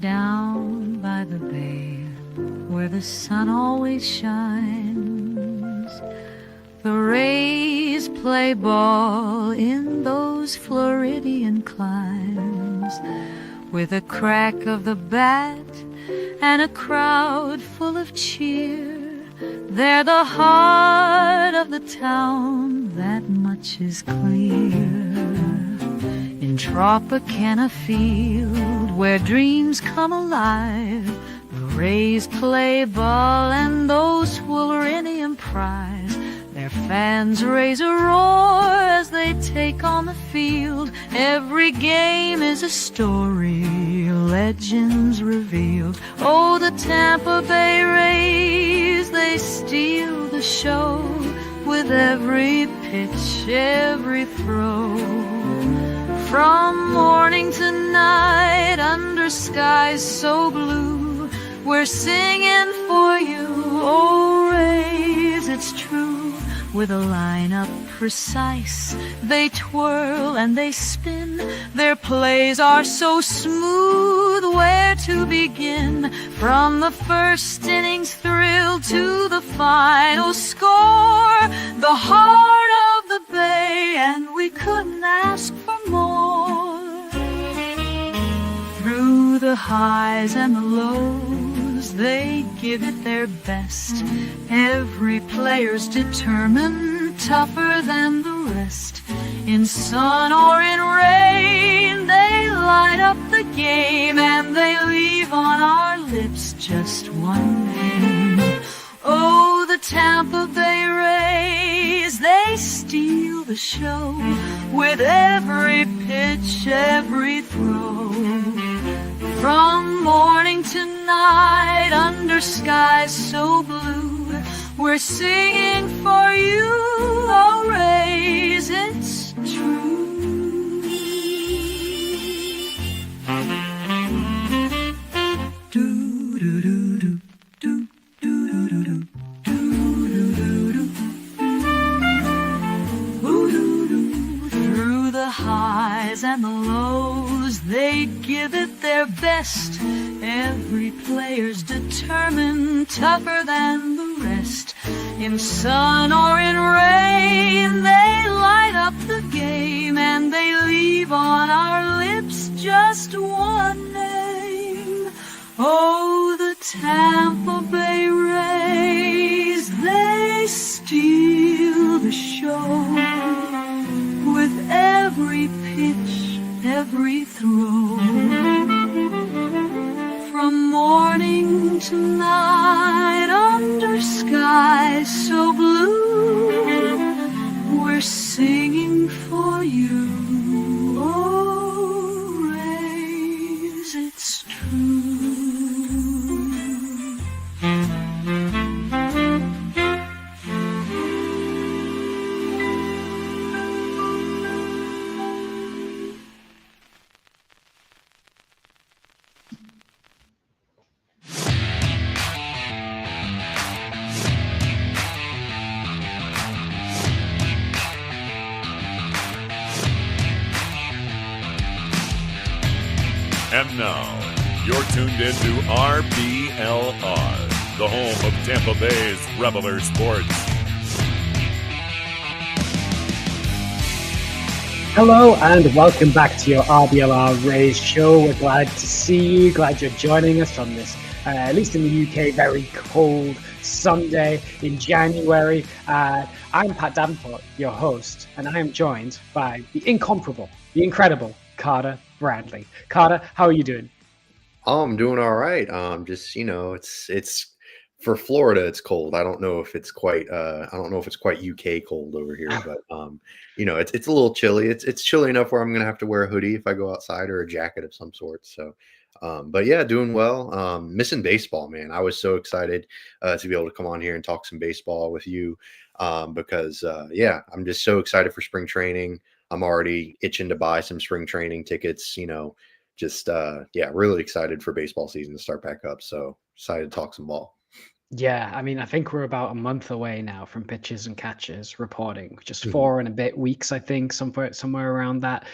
Down by the bay, where the sun always shines, the Rays play ball in those Floridian climes, with a crack of the bat and a crowd full of cheer. They're the heart of the town, that much is clear. In Tropicana field, where dreams come alive, the Rays play ball and those Floridian prize. Their fans raise a roar as they take on the field. Every game is a story, legends revealed. Oh, the Tampa Bay Rays, they steal the show with every pitch, every throw. From morning to night, under skies so blue, we're singing for you, oh Rays, it's true. With a lineup precise, they twirl and they spin. Their plays are so smooth, where to begin? From the first inning's thrill to the final score, the heart of the Bay, and we couldn't ask for more. Through the highs and the lows, they give it their best. Every player's determined, tougher than the rest. In sun or in rain, they light up the game, and they leave on our lips just one name. Oh, the Tampa Bay Rays, they steal the show with every pitch, every throw. From morning to night, under skies so blue, we're singing for you, oh Rays, it's true. Through the highs and the lows, they give it their best. Every player's determined, tougher than the rest. In sun or in rain, they light up the game, and they leave on our lips just one name. Oh, the Tampa Bay Rays, they steal the show with every pitch, every throw. From morning to night, under skies so blue, we're singing for you, oh Rays, it's true. And now, you're tuned into RBLR, the home of Tampa Bay's Reveler Sports. Hello and welcome back to your RBLR Rays show. We're glad to see you, glad you're joining us on this, at least in the UK, very cold Sunday in January. I'm Pat Davenport, your host, and I am joined by the incomparable, the incredible Carter Bradley. Carter, how are you doing? Oh, I'm doing all right. Just, it's for Florida, it's cold. I don't know if it's quite UK cold over here, but it's a little chilly. It's chilly enough where I'm gonna have to wear a hoodie if I go outside, or a jacket of some sort. So but yeah, doing well. Missing baseball, man. I was so excited to be able to come on here and talk some baseball with you because I'm just so excited for spring training. I'm already itching to buy some spring training tickets, really excited for baseball season to start back up. So excited to talk some ball. Yeah, I mean, I think we're about a month away now from pitchers and catchers reporting, just Mhm. 4 and a bit weeks, I think, somewhere around that.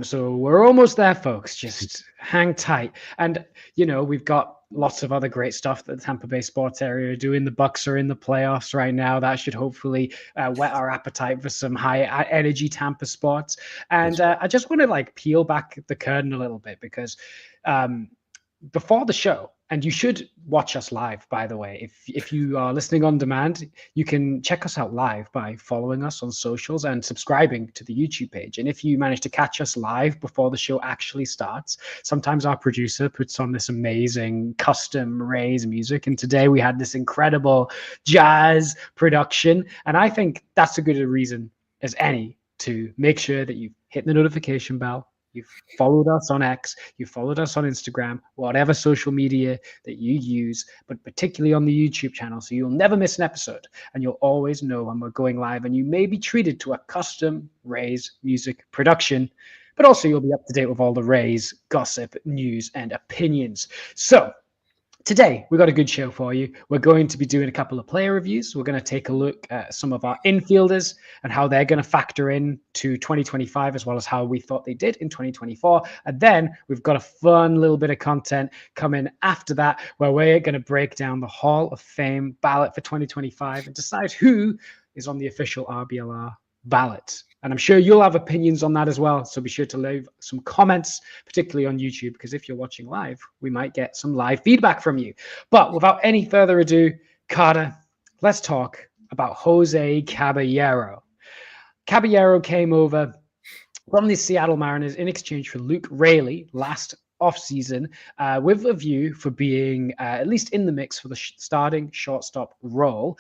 So we're almost there, folks. Just hang tight. And we've got lots of other great stuff that the Tampa Bay sports area are doing. The Bucks are in the playoffs right now. That should hopefully whet our appetite for some high energy Tampa sports. And That's right. I just want to like peel back the curtain a little bit because um, before the show, and you should watch us live, by the way. If you are listening on demand, you can check us out live by following us on socials and subscribing to the YouTube page. And if you manage to catch us live before the show actually starts, sometimes our producer puts on this amazing custom Rays music. And today we had this incredible jazz production. And I think that's a good reason as any to make sure that you hit the notification bell. You've followed us on X, you followed us on Instagram, whatever social media that you use, but particularly on the YouTube channel. So you'll never miss an episode and you'll always know when we're going live. And you may be treated to a custom Rays music production, but also you'll be up to date with all the Rays gossip, news, and opinions. So today, we've got a good show for you. We're going to be doing a couple of player reviews. We're going to take a look at some of our infielders and how they're going to factor in to 2025, as well as how we thought they did in 2024. And then we've got a fun little bit of content coming after that, where we're going to break down the Hall of Fame ballot for 2025 and decide who is on the official RBLR ballot. And I'm sure you'll have opinions on that as well. So be sure to leave some comments, particularly on YouTube, because if you're watching live, we might get some live feedback from you. But without any further ado, Carter, let's talk about Jose Caballero. Caballero came over from the Seattle Mariners in exchange for Luke Raley last offseason, with a view for being at least in the mix for the starting shortstop role.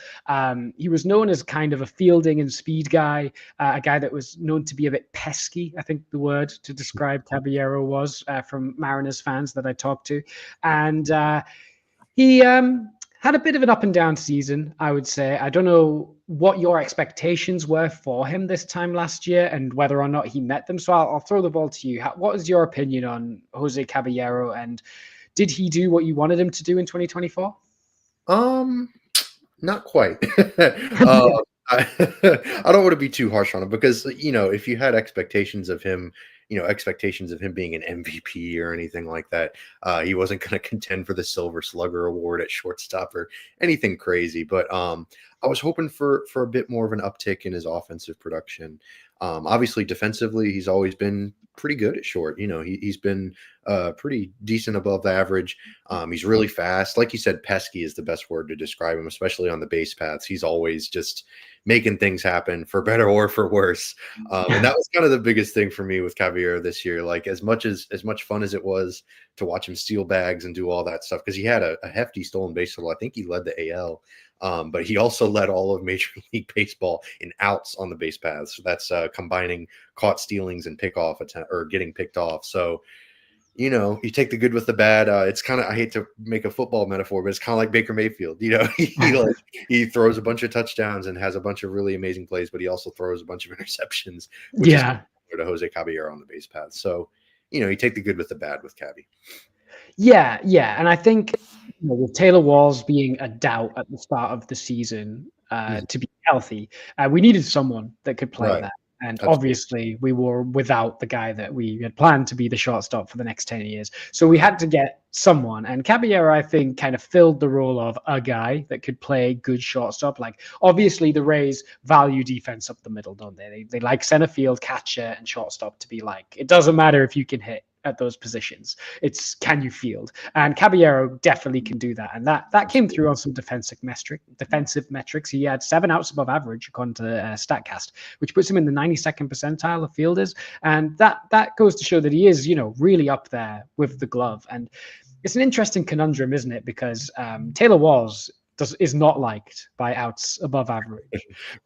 He was known as kind of a fielding and speed guy, a guy that was known to be a bit pesky, I think the word to describe Caballero was, from Mariners fans that I talked to. And he had a bit of an up and down season, I would say. I don't know what your expectations were for him this time last year and whether or not he met them. So I'll throw the ball to you. What is your opinion on Jose Caballero, and did he do what you wanted him to do in 2024? Um, Not quite. I, I don't want to be too harsh on him because if you had expectations of him, expectations of him being an MVP or anything like that, he wasn't going to contend for the Silver Slugger Award at shortstop or anything crazy. But I was hoping for a bit more of an uptick in his offensive production. Obviously, defensively, he's always been pretty good at short. He's been pretty decent above average. He's really fast. Like you said, pesky is the best word to describe him, especially on the base paths. He's always just making things happen for better or for worse. And that was kind of the biggest thing for me with Caballero this year. Like as much fun as it was to watch him steal bags and do all that stuff, because he had a hefty stolen base total. I think he led the AL. But he also led all of Major League Baseball in outs on the base paths. So that's combining caught stealings and or getting picked off. So, you take the good with the bad. It's kind of, I hate to make a football metaphor, but it's kind of like Baker Mayfield. He throws a bunch of touchdowns and has a bunch of really amazing plays, but he also throws a bunch of interceptions, which is similar to Jose Caballero on the base paths. So, you take the good with the bad with Cabby. Yeah. And I think with Taylor Walls being a doubt at the start of the season, to be healthy, we needed someone that could play Right. that. And Absolutely. obviously, we were without the guy that we had planned to be the shortstop for the next 10 years. So we had to get someone. And Caballero, I think, kind of filled the role of a guy that could play good shortstop. Like, obviously, the Rays value defense up the middle, don't they? They like center field, catcher, and shortstop to be like, it doesn't matter if you can hit at those positions. It's can you field? And Caballero definitely can do that. And that came through on some defensive metrics. He had 7 outs above average according to StatCast, which puts him in the 92nd percentile of fielders. And that goes to show that he is, really up there with the glove. And it's an interesting conundrum, isn't it? Because Taylor Walls is not liked by outs above average.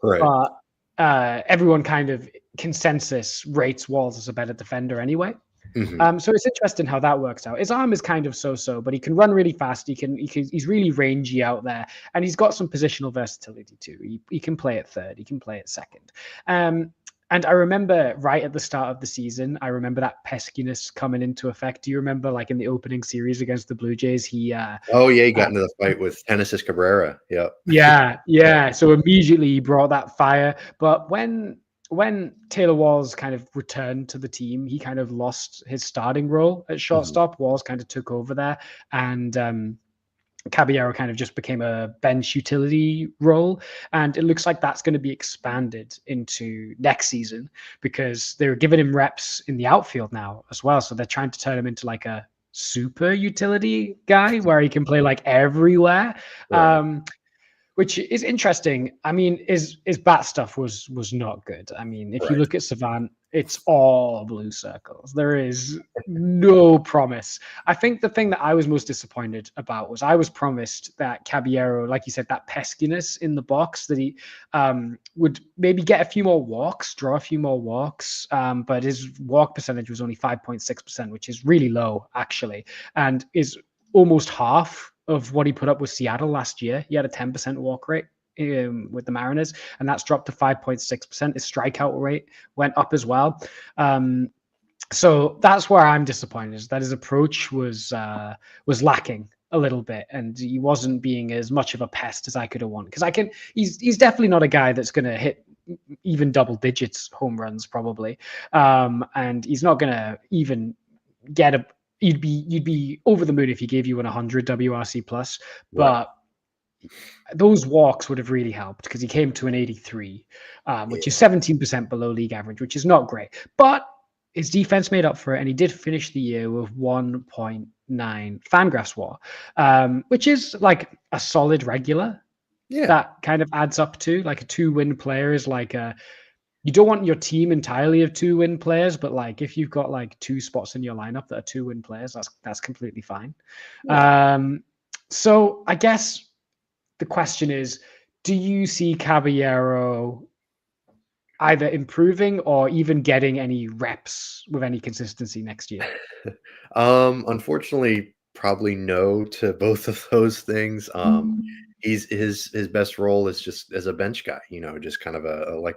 Right. But everyone kind of consensus rates Walls as a better defender anyway. Mm-hmm. So it's interesting how that works out. His arm is kind of so-so, but he can run really fast. He's really rangy out there, and he's got some positional versatility too. He can play at third. He can play at second. And I remember right at the start of the season, I remember that peskiness coming into effect. Do you remember, like in the opening series against the Blue Jays, Oh yeah, he got into the fight with Genesis Cabrera. Yep. yeah. So immediately he brought that fire. But when Taylor Walls kind of returned to the team, he kind of lost his starting role at shortstop. Walls kind of took over there, and Caballero kind of just became a bench utility role. And it looks like that's going to be expanded into next season because they're giving him reps in the outfield now as well. So they're trying to turn him into like a super utility guy where he can play like everywhere. Right. Which is interesting. I mean, his bat stuff was not good. I mean, if you Right. look at Savant, it's all blue circles. There is no promise. I think the thing that I was most disappointed about was I was promised that Caballero, like you said, that peskiness in the box, that he would maybe get a few more walks, draw a few more walks. But his walk percentage was only 5.6%, which is really low, actually, and is almost half of what he put up with Seattle last year. He had a 10% walk rate with the Mariners, and that's dropped to 5.6%. His strikeout rate went up as well. So that's where I'm disappointed, is that his approach was lacking a little bit, and he wasn't being as much of a pest as I could have wanted. Because he's definitely not a guy that's going to hit even double digits home runs probably, and he's not going to even get a. You'd be over the moon if he gave you an 100 WRC plus, Right. but those walks would have really helped because he came to an 83, which is 17% below league average, which is not great. But his defense made up for it, and he did finish the year with 1.9 Fangraphs WAR, which is like a solid regular. Yeah. That kind of adds up to like a 2-win player is like a. You don't want your team entirely of 2-win players, but like if you've got like 2 spots in your lineup that are 2-win players, that's completely fine. Yeah. So I guess the question is, do you see Caballero either improving or even getting any reps with any consistency next year? Unfortunately, probably no to both of those things. He's his best role is just as a bench guy, just kind of a like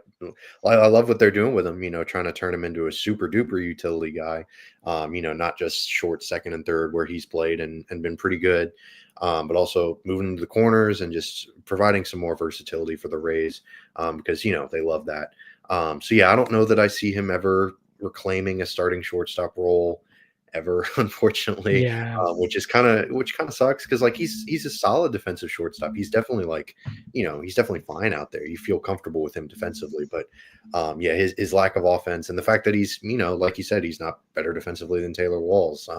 I love what they're doing with him, trying to turn him into a super duper utility guy. Not just short second and third where he's played and been pretty good, but also moving into the corners and just providing some more versatility for the Rays, because they love that. So yeah, I don't know that I see him ever reclaiming a starting shortstop role ever, unfortunately, Yeah. which kind of sucks because like he's a solid defensive shortstop. He's definitely like, he's definitely fine out there. You feel comfortable with him defensively, but yeah, his lack of offense and the fact that he's, like you said, he's not better defensively than Taylor Walls.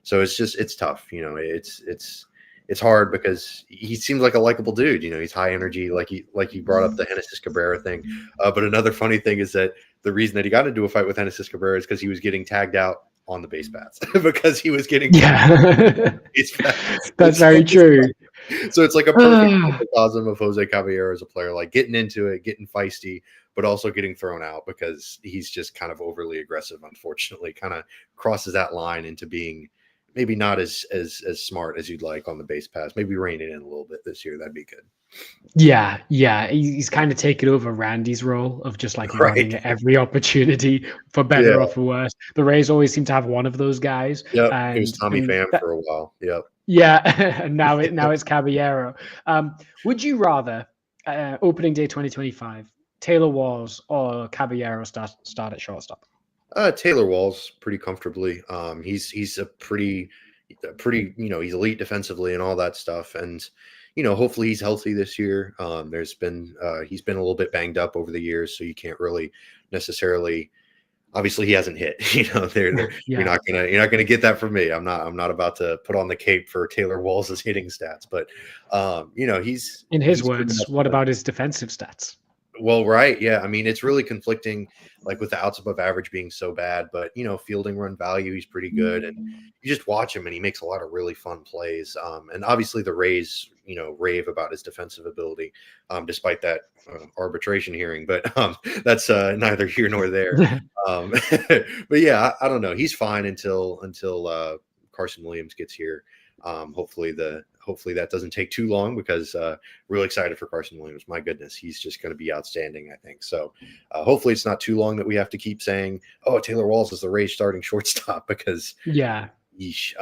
So it's tough. It's hard because he seems like a likable dude. He's high energy, like you brought up the Genesis Cabrera thing. But another funny thing is that the reason that he got into a fight with Genesis Cabrera is because he was getting tagged out on the base paths because he was getting base paths. That's very true. So it's like a perfect microcosm of Jose Caballero as a player, like getting into it, getting feisty, but also getting thrown out because he's just kind of overly aggressive. Unfortunately, kind of crosses that line into being maybe not as smart as you'd like on the base pass. Maybe rein it in a little bit this year. That'd be good. Yeah. He's kind of taken over Randy's role of just like running at every opportunity, for better or for worse. The Rays always seem to have one of those guys. Yep, And it was Tommy Pham for a while. Yep. Yeah, and now it's Caballero. Would you rather opening day 2025 Taylor Walls or Caballero start at shortstop? Taylor Walls pretty comfortably. He's a pretty he's elite defensively and all that stuff, and hopefully he's healthy this year. He's been a little bit banged up over the years, so you can't really necessarily. Obviously, he hasn't hit. You're not gonna get that from me. I'm not about to put on the cape for Taylor Walls' hitting stats, but he's in his words. What about his defensive stats? Well, right, yeah. I mean, it's really conflicting, like with the outs above average being so bad, but fielding run value, he's pretty good, and you just watch him, and he makes a lot of really fun plays. And obviously, the Rays, rave about his defensive ability, despite that arbitration hearing. But that's neither here nor there. But yeah, I don't know. He's fine until Carson Williams gets here. Hopefully hopefully that doesn't take too long because really excited for Carson Williams. My goodness, he's just going to be outstanding, I think. So hopefully it's not too long that we have to keep saying, oh, Taylor Walls is the Rays starting shortstop because yeesh.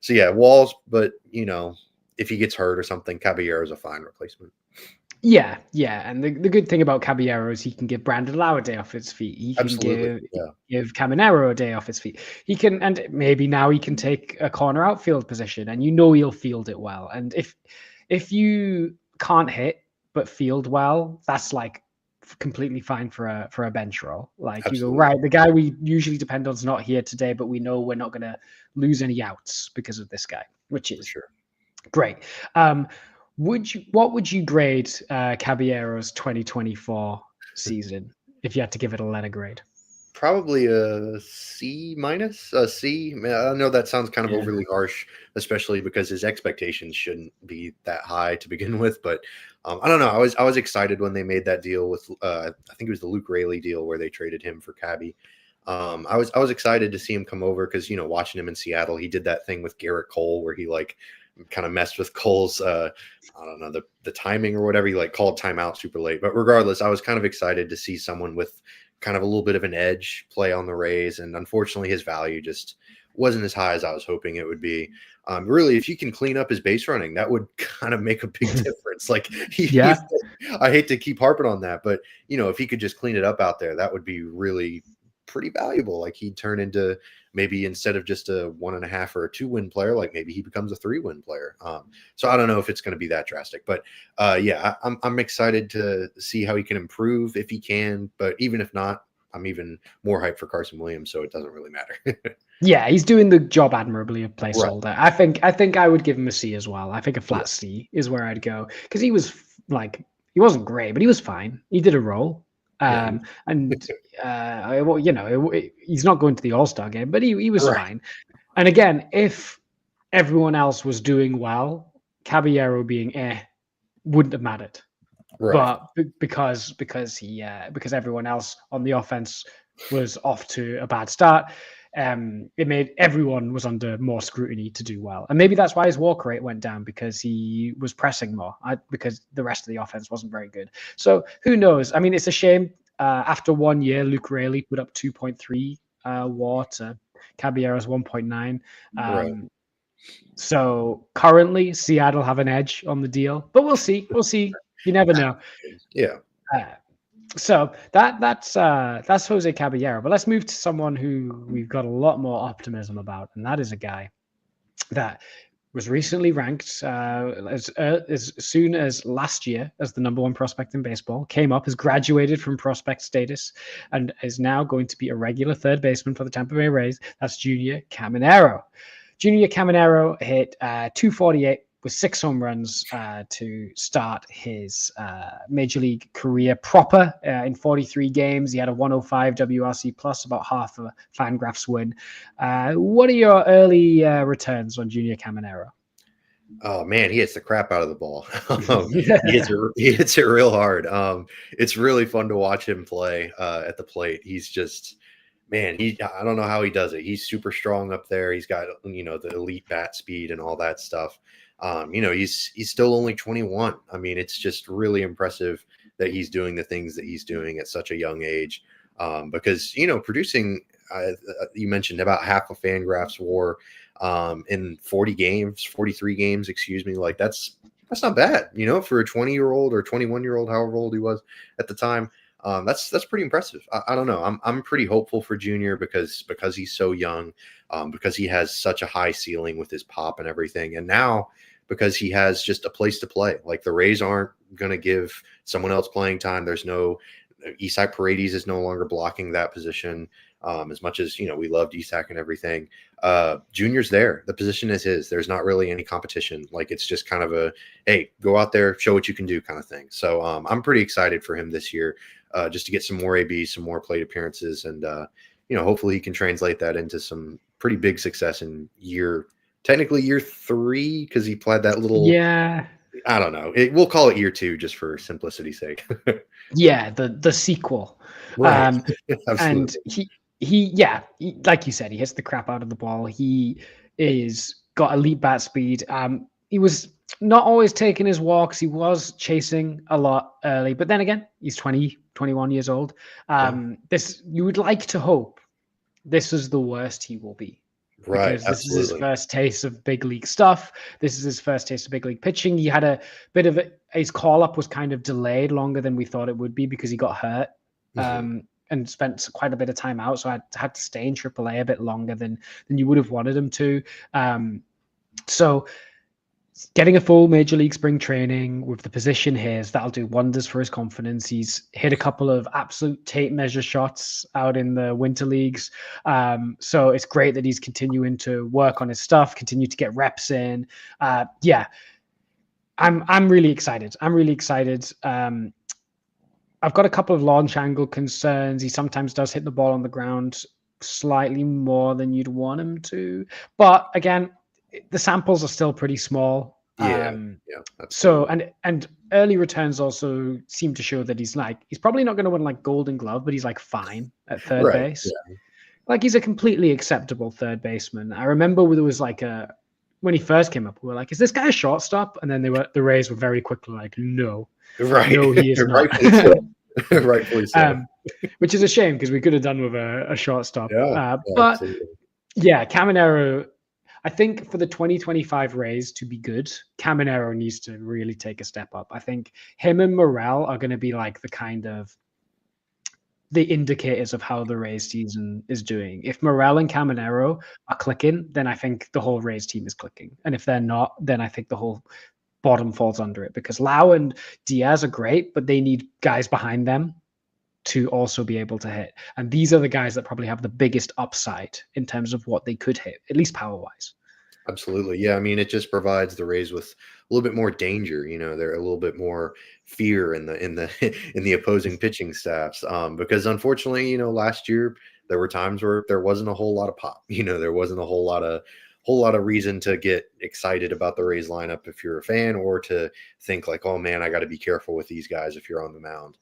So yeah, Walls, but if he gets hurt or something, Caballero is a fine replacement. Yeah, and the good thing about Cabellero is he can give Brandon Lau a day off his feet. He can give Caminero a day off his feet. He can, and maybe now he can take a corner outfield position, and he'll field it well. And if you can't hit but field well, that's like completely fine for a bench role. Like you go, right, the guy we usually depend on is not here today, but we know we're not going to lose any outs because of this guy, which is great. What would you grade Caballero's 2024 season if you had to give it a letter grade? Probably a C minus, a C. I know that sounds kind of overly harsh, especially because his expectations shouldn't be that high to begin with. But I don't know. I was excited when they made that deal with I think it was the Luke Raley deal where they traded him for Cabby. I was excited to see him come over because watching him in Seattle, he did that thing with Garrett Cole where he kind of messed with Cole's I don't know the timing or whatever. He called timeout super late. But regardless, I was kind of excited to see someone with kind of a little bit of an edge play on the Rays, and unfortunately his value just wasn't as high as I was hoping it would be. Really, if you can clean up his base running, that would kind of make a big difference. I hate to keep harping on that, but if he could just clean it up out there, that would be really pretty valuable. He'd turn into maybe instead of just a 1.5 or a 2-win player, maybe he becomes a 3-win player. So I don't know if it's going to be that drastic, but I'm excited to see how he can improve if he can. But even if not, I'm even more hyped for Carson Williams, so it doesn't really matter. Yeah, he's doing the job admirably of placeholder. Right. I think I would give him a C as well. I think a flat C is where I'd go because he was he wasn't great, but he was fine. He did a role. He's not going to the All-Star game, but he was fine. And again, if everyone else was doing well, Caballero being wouldn't have mattered. Right. But because everyone else on the offense was off to a bad start, it made everyone was under more scrutiny to do well. And maybe that's why his walk rate went down, because he was pressing more, because the rest of the offense wasn't very good. So who knows? I mean, it's a shame. After 1 year, Luke Raley put up 2.3 WAR to Caballero's 1.9. Right. So currently, Seattle have an edge on the deal, but we'll see. We'll see. You never know. Yeah. So that's Jose Caballero. But let's move to someone who we've got a lot more optimism about, and that is a guy that was recently ranked as soon as last year as the #1 prospect in baseball, came up, has graduated from prospect status, and is now going to be a regular third baseman for the Tampa Bay Rays. That's Junior Caminero. Junior Caminero hit 248 with 6 home runs to start his major league career proper in 43 games. He had a 105 WRC plus, about half a Fangraphs win. What are your early returns on Junior Caminero? Oh man, he hits the crap out of the ball. He hits it real hard. It's really fun to watch him play at the plate. He's just, man, I don't know how he does it. He's super strong up there. He's got, the elite bat speed and all that stuff. He's still only 21. I mean, it's just really impressive that he's doing the things that he's doing at such a young age. Because, producing, you mentioned about half of Fangraphs WAR in 43 games, excuse me. That's not bad, for a 20-year-old or 21-year-old, however old he was at the time. That's pretty impressive. I don't know. I'm pretty hopeful for Junior because he's so young, because he has such a high ceiling with his pop and everything. And now because he has just a place to play, the Rays aren't going to give someone else playing time. There's no Isaac Paredes is no longer blocking that position. As much as, we loved Isaac and everything, Junior's there. The position is his. There's not really any competition. It's just kind of a, hey, go out there, show what you can do kind of thing. So I'm pretty excited for him this year, just to get some more ABs, some more plate appearances. And, hopefully he can translate that into some pretty big success in year 3, because he played that little, I don't know. We'll call it year 2 just for simplicity's sake. Yeah, the sequel. Right. And he, like you said, he hits the crap out of the ball. He is got elite bat speed. he was not always taking his walks. He was chasing a lot early, but then again, he's 20, 21 years old. Yeah. This you would like to hope this is the worst he will be, Right. because this is his Absolutely. first taste of big league stuff. This is his first taste of big league pitching. He had a bit of his call up was kind of delayed longer than we thought it would be because he got hurt. Mhm. And spent quite a bit of time out, so I had to stay in AAA a bit longer than you would have wanted him to. So getting a full major league spring training with the position here, that'll do wonders for his confidence. He's hit a couple of absolute tape measure shots out in the winter leagues. So it's great that he's continuing to work on his stuff, continue to get reps in. Yeah, I'm really excited. I'm really excited. I've got a couple of launch angle concerns. He sometimes does hit the ball on the ground slightly more than you'd want him to. But again, the samples are still pretty small. Yeah. Yeah. So Absolutely. and early returns also seem to show that he's probably not going to win like Golden Glove, but he's like fine at third Right. base. Yeah. Like he's a completely acceptable third baseman. I remember there was like when he first came up, we were like, "Is this guy a shortstop?" And then the Rays were very quickly like, "No, Right. no, he is not." Rightfully so. Rightfully so. Which is a shame because we could have done with a shortstop. Yeah. But Absolutely. yeah, Caminero, I think for the 2025 Rays to be good, Caminero needs to really take a step up. I think him and Morel are going to be like the indicators of how the Rays season is doing. If Morel and Caminero are clicking, then I think the whole Rays team is clicking. And if they're not, then I think the whole bottom falls under it, because Lau and Diaz are great, but they need guys behind them to also be able to hit. And these are the guys that probably have the biggest upside in terms of what they could hit, at least power wise. Absolutely. Yeah. I mean, it just provides the Rays with a little bit more danger. They're a little bit more fear in the in the opposing pitching staffs. Because unfortunately, last year there were times where there wasn't a whole lot of pop. There wasn't a whole lot of reason to get excited about the Rays lineup if you're a fan, or to think like, oh man, I got to be careful with these guys if you're on the mound.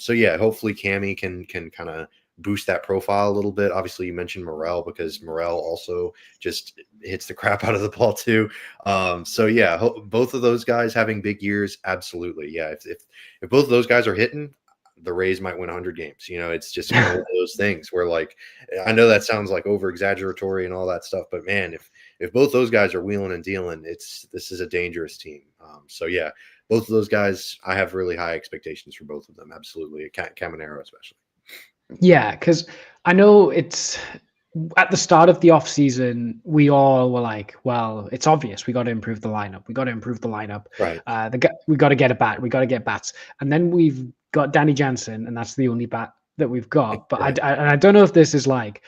So yeah, hopefully Cammy can kind of boost that profile a little bit. Obviously, you mentioned Morel, because Morel also just hits the crap out of the ball too. So yeah, both of those guys having big years, absolutely. Yeah, if both of those guys are hitting, the Rays might win 100 games. It's just kind of one of those things where, like, I know that sounds like over exaggeratory and all that stuff, but man, if both those guys are wheeling and dealing, this is a dangerous team. So yeah, both of those guys, I have really high expectations for both of them. Absolutely, Caminero especially. Yeah, because I know it's at the start of the off season, we all were like, well, it's obvious. We got to improve the lineup. We got to improve the lineup. Right. We got to get a bat. We got to get bats. And then we've got Danny Jansen, and that's the only bat that we've got. But Right. I don't know if this is like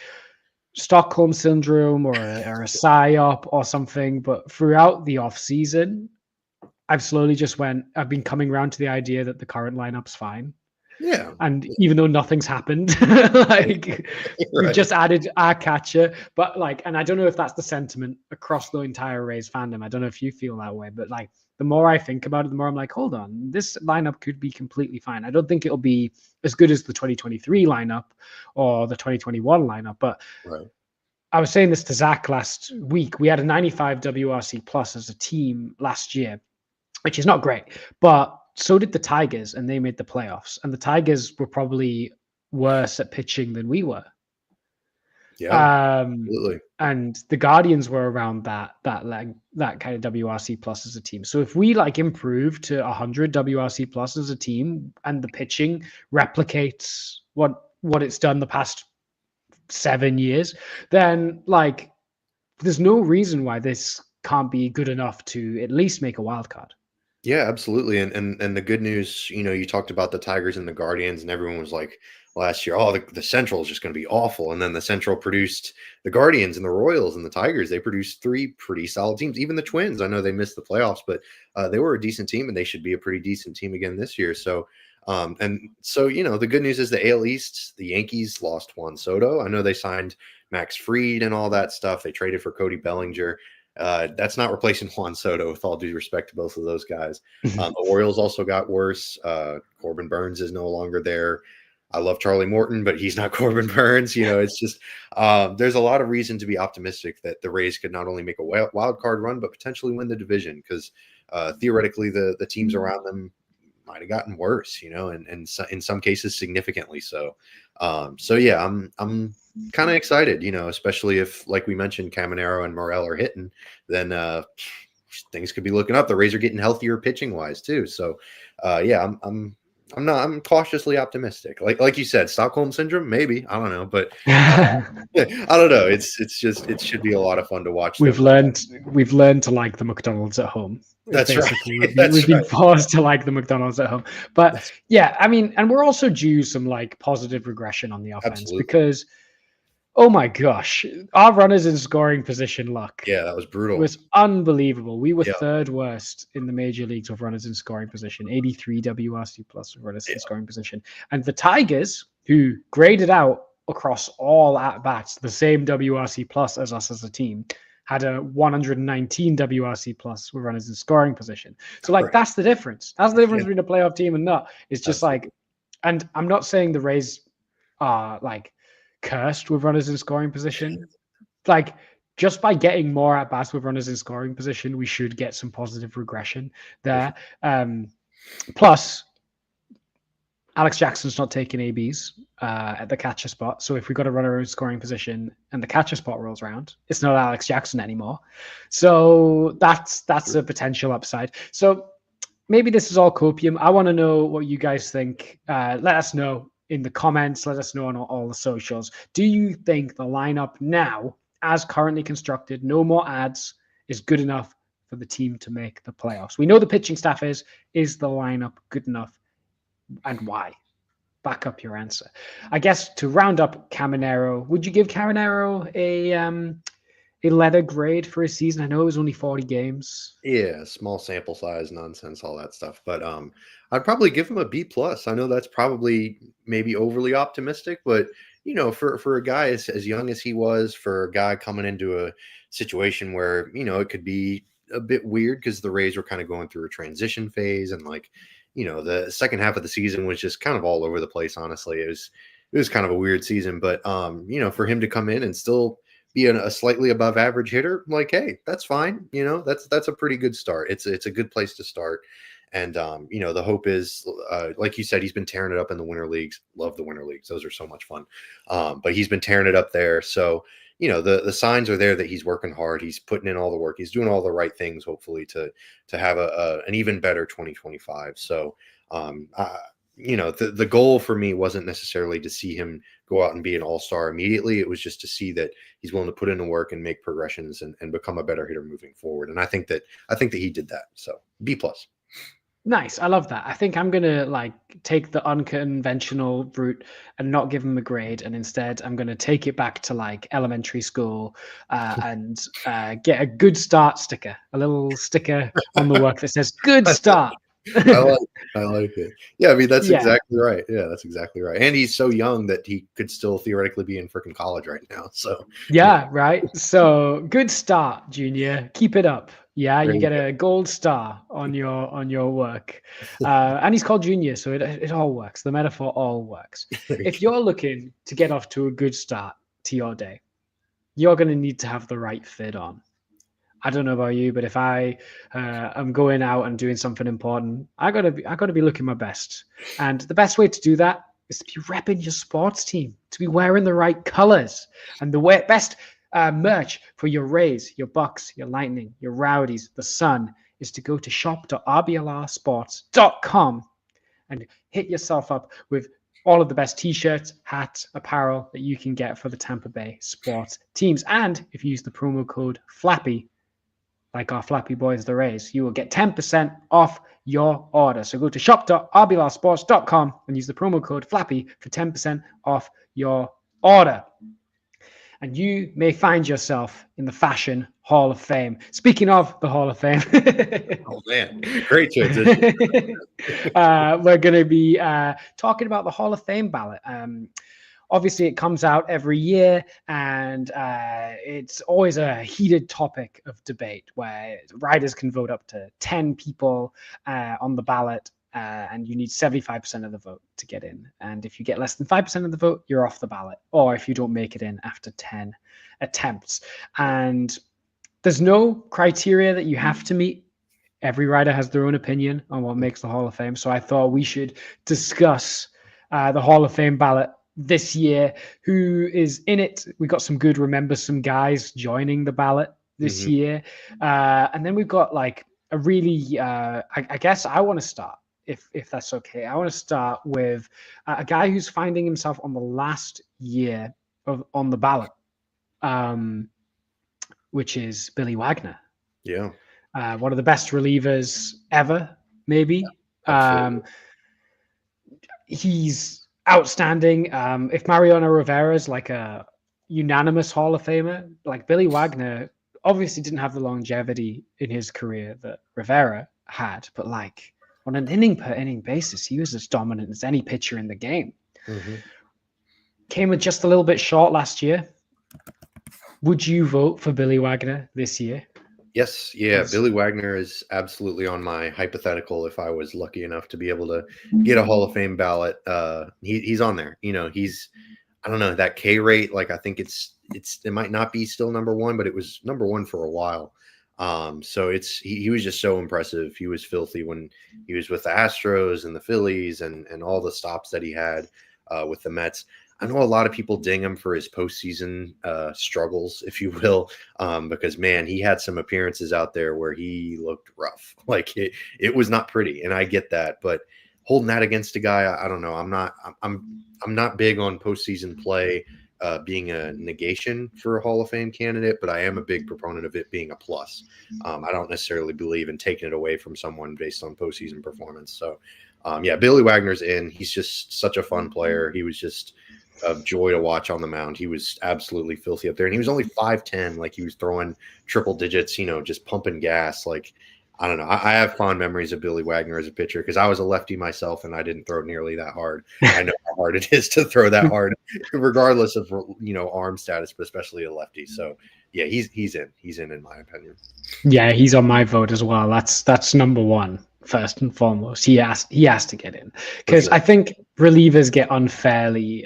Stockholm syndrome or a psyop or something, but throughout the off season, I've been coming around to the idea that the current lineup's fine. Yeah. And even though nothing's happened, like we've just added our catcher, but and I don't know if that's the sentiment across the entire Rays fandom. I don't know if you feel that way, but like the more I think about it, the more I'm like, hold on, this lineup could be completely fine. I don't think it'll be as good as the 2023 lineup or the 2021 lineup, but Right. I was saying this to Zach last week. We had a 95 WRC plus as a team last year, which is not great, but so did the Tigers, and they made the playoffs. And the Tigers were probably worse at pitching than we were. Yeah. Absolutely. And the Guardians were around that kind of WRC plus as a team. So if we improve to 100 WRC plus as a team, and the pitching replicates what it's done the past 7 years, then there's no reason why this can't be good enough to at least make a wild card. Yeah, absolutely. And the good news, you talked about the Tigers and the Guardians, and everyone was like last year, oh, the Central is just going to be awful. And then the Central produced the Guardians and the Royals and the Tigers. They produced 3 pretty solid teams. Even the Twins, I know they missed the playoffs, but they were a decent team, and they should be a pretty decent team again this year. So, the good news is the AL East, the Yankees lost Juan Soto. I know they signed Max Fried and all that stuff. They traded for Cody Bellinger. That's not replacing Juan Soto, with all due respect to both of those guys. The Orioles also got worse. Corbin Burns is no longer there. I love Charlie Morton, but he's not Corbin Burns. It's just there's a lot of reason to be optimistic that the Rays could not only make a wild card run, but potentially win the division because theoretically the teams around them might have gotten worse, and so, in some cases significantly so. So yeah, I'm kind of excited, especially if, like we mentioned, Caminero and Morel are hitting, then things could be looking up. The Rays are getting healthier pitching wise too. So yeah, I'm cautiously optimistic. Like you said, Stockholm syndrome, maybe. I don't know, but I don't know. It should be a lot of fun to watch. We've learned to like the McDonald's at home. That's right. We've been forced to like the McDonald's at home. But yeah, I mean, and we're also due some like positive regression on the offense because, oh my gosh, our runners in scoring position luck. Yeah, that was brutal. It was unbelievable. We were third worst in the major leagues of runners in scoring position, 83 WRC plus runners in scoring position. And the Tigers, who graded out across all at-bats the same WRC plus as us as a team, had a 119 WRC plus with runners in scoring position. So like that's the difference. That's the difference between a playoff team and not. It's just like, and I'm not saying the Rays are like cursed with runners in scoring position. Like just by getting more at bats with runners in scoring position, we should get some positive regression there. Plus, Alex Jackson's not taking ABs at the catcher spot. So if we got a runner in scoring position and the catcher spot rolls around, it's not Alex Jackson anymore. So that's a potential upside. So maybe this is all copium. I want to know what you guys think. Let us know in the comments. Let us know on all the socials. Do you think the lineup now, as currently constructed, no more ads, is good enough for the team to make the playoffs? We know the pitching staff is. Is the lineup good enough? And why? Back up your answer. I guess to round up Caminero, would you give Caminero a letter grade for his season? I know it was only 40 games. Yeah, small sample size, nonsense, all that stuff. But I'd probably give him a B plus. I know that's probably maybe overly optimistic, but for a guy as young as he was, for a guy coming into a situation where it could be a bit weird because the Rays were kind of going through a transition phase and the second half of the season was just kind of all over the place. Honestly, it was kind of a weird season, but for him to come in and still be a slightly above average hitter, like, hey, that's fine. That's a pretty good start. It's a good place to start. And the hope is, like you said, he's been tearing it up in the winter leagues. Love the winter leagues; those are so much fun. But he's been tearing it up there. So the signs are there that he's working hard. He's putting in all the work. He's doing all the right things, hopefully, to have an even better 2025. So, the goal for me wasn't necessarily to see him go out and be an all-star immediately. It was just to see that he's willing to put in the work and make progressions and become a better hitter moving forward. And I think that he did that. So B plus. Nice. I love that. I think I'm going to take the unconventional route and not give him a grade. And instead I'm going to take it back to elementary school and get a good start sticker, a little sticker on the work that says good start. I like it. Yeah. I mean, that's exactly right. Yeah, that's exactly right. And he's so young that he could still theoretically be in freaking college right now. So yeah. Right. So good start, Junior. Keep it up. Yeah, you get a gold star on your work. And he's called Junior, so it all works. The metaphor all works. If you're looking to get off to a good start to your day, you're going to need to have the right fit on. I don't know about you, but if I am going out and doing something important, I gotta be looking my best. And the best way to do that is to be repping your sports team, to be wearing the right colors, and the best merch for your Rays, your Bucks, your Lightning, your Rowdies, the Sun is to go to shop.rblrsports.com and hit yourself up with all of the best t-shirts, hats, apparel that you can get for the Tampa Bay sports teams. And if you use the promo code FLAPPY, like our Flappy Boys, the Rays, you will get 10% off your order. So go to shop.rblrsports.com and use the promo code FLAPPY for 10% off your order. And you may find yourself in the Fashion Hall of Fame. Speaking of the Hall of Fame. Oh, man. Great transition. We're going to be talking about the Hall of Fame ballot. Obviously, it comes out every year, and it's always a heated topic of debate where writers can vote up to 10 people on the ballot. and you need 75% of the vote to get in. And if you get less than 5% of the vote, you're off the ballot, or if you don't make it in after 10 attempts. And there's no criteria that you have to meet. Every writer has their own opinion on what makes the Hall of Fame. So I thought we should discuss the Hall of Fame ballot this year. Who is in it? We got some good remember some guys joining the ballot this year. And then we've got like a really, I guess I want to start, if that's okay. I want to start with a guy who's finding himself on the last year on the ballot, which is Billy Wagner. Yeah. One of the best relievers ever, maybe. He's outstanding. If Mariano Rivera is like a unanimous Hall of Famer, like Billy Wagner obviously didn't have the longevity in his career that Rivera had, but like on an inning per inning basis, he was as dominant as any pitcher in the game. Came with just a little bit short last year. Would you vote for Billy Wagner this year? Yes. Yeah. Billy Wagner is absolutely on my hypothetical. If I was lucky enough to be able to get a Hall of Fame ballot, he's on there. You know, I don't know, that K rate. Like, I think it might not be still number one, but it was number one for a while. So he was just so impressive. He was filthy when he was with the Astros and the Phillies and all the stops that he had with the Mets. I know a lot of people ding him for his postseason struggles, if you will, because, man, he had some appearances out there where he looked rough. Like, it was not pretty, and I get that. But holding that against a guy, I don't know. I'm not big on postseason play being a negation for a Hall of Fame candidate, but I am a big proponent of it being a plus. I don't necessarily believe in taking it away from someone based on postseason performance. So, yeah, Billy Wagner's in. He's just such a fun player. He was just a joy to watch on the mound. He was absolutely filthy up there, and he was only 5'10". Like, he was throwing triple digits, you know, just pumping gas. Like, I don't know. I have fond memories of Billy Wagner as a pitcher because I was a lefty myself, and I didn't throw nearly that hard. I know how hard it is to throw that hard, regardless of, you know, arm status, but especially a lefty. So, yeah, he's in my opinion. Yeah, he's on my vote as well. That's number one. First and foremost, he has to get in because sure. I think relievers get unfairly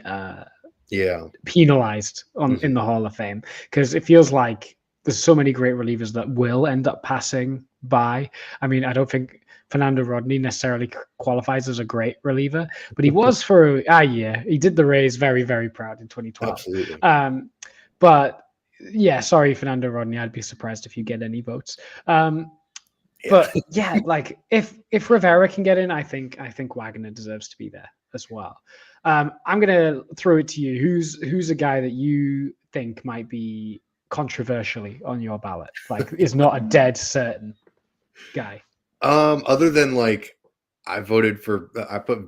penalized in the Hall of Fame because it feels like there's so many great relievers that will end up passing by. I mean, I don't think Fernando Rodney necessarily qualifies as a great reliever, but he was for a year. He did the Rays very, very proud in 2012. Absolutely. But yeah, sorry, Fernando Rodney. I'd be surprised if you get any votes. But yeah, like if Rivera can get in, I think Wagner deserves to be there as well. I'm gonna throw it to you. Who's a guy that you think might be controversially on your ballot? Like, is not a dead certain guy. Other than, like, I put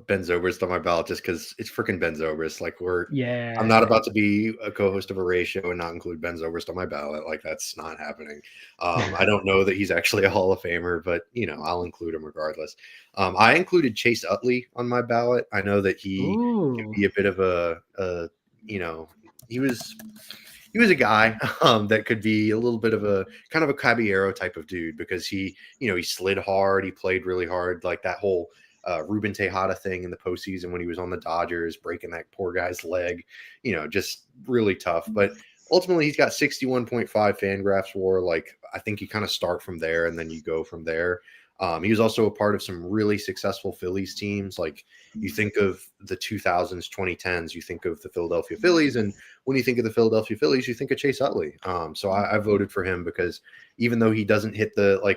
Ben Zobrist on my ballot just because it's freaking Ben Zobrist. Like, I'm not about to be a co-host of a Rays show and not include Ben Zobrist on my ballot. Like, that's not happening. I don't know that he's actually a Hall of Famer, but, you know, I'll include him regardless. I included Chase Utley on my ballot. I know that he can be a bit of a you know, he was a guy that could be a little bit of a kind of a Cabellero type of dude because he slid hard. He played really hard, like that whole Ruben Tejada thing in the postseason when he was on the Dodgers, breaking that poor guy's leg, you know, just really tough. But ultimately, he's got 61.5 Fangraphs WAR. Like, I think you kind of start from there and then you go from there. He was also a part of some really successful Phillies teams. Like, you think of the 2000s, 2010s, you think of the Philadelphia Phillies. And when you think of the Philadelphia Phillies, you think of Chase Utley. So I voted for him because even though he doesn't hit I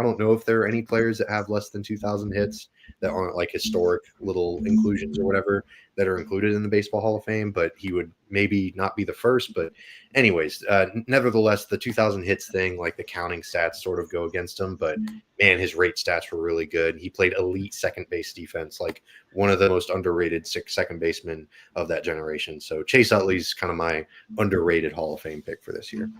don't know if there are any players that have less than 2,000 hits that aren't like historic little inclusions or whatever that are included in the Baseball Hall of Fame, but he would maybe not be the first. But anyways, nevertheless, the 2,000 hits thing, like the counting stats sort of go against him, but man, his rate stats were really good. He played elite second base defense, like one of the most underrated second basemen of that generation. So Chase Utley's kind of my underrated Hall of Fame pick for this year.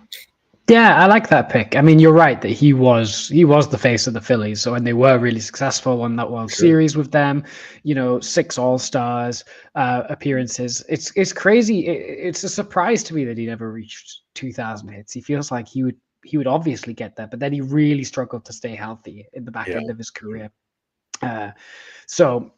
Yeah, I like that pick. I mean, you're right that he was the face of the Phillies. So when they were really successful on that World Series with them, you know, 6 All-Stars appearances. It's crazy. It's a surprise to me that he never reached 2,000 hits. He feels like he would obviously get there, but then he really struggled to stay healthy in the back end of his career. So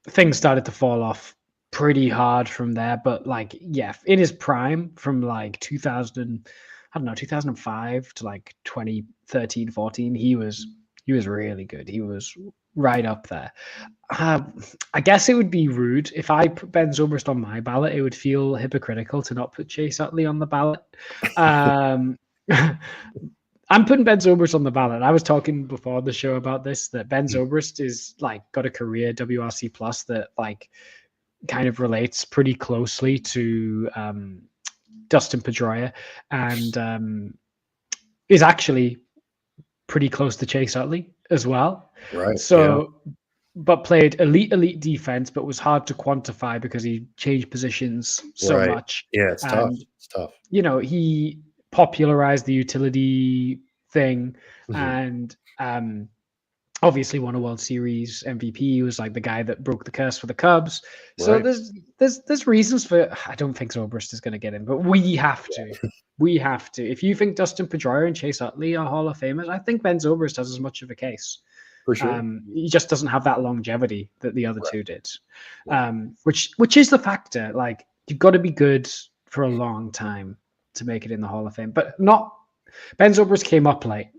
things started to fall off pretty hard from there. But like, yeah, in his prime from like 2000, I don't know, 2005 to like 2013, 14, he was really good. He was right up there. I guess it would be rude if I put Ben Zobrist on my ballot. It would feel hypocritical to not put Chase Utley on the ballot. Um, I'm putting Ben Zobrist on the ballot. I was talking before the show about this, that Ben Zobrist is like got a career WRC plus that like kind of relates pretty closely to Dustin Pedroia, and is actually pretty close to Chase Utley as well. Right. So, but played elite defense, but was hard to quantify because he changed positions so much. Yeah, it's tough. It's tough. You know, he popularized the utility thing, and obviously won a World Series MVP. He was like the guy that broke the curse for the Cubs. So there's reasons for. I don't think Zobrist is going to get in, but we have to. We have to. If you think Dustin Pedroia and Chase Utley are Hall of Famers, I think Ben Zobrist has as much of a case. For sure. He just doesn't have that longevity that the other two did, which is the factor. Like, you've got to be good for a long time to make it in the Hall of Fame, but not. Ben Zobrist came up late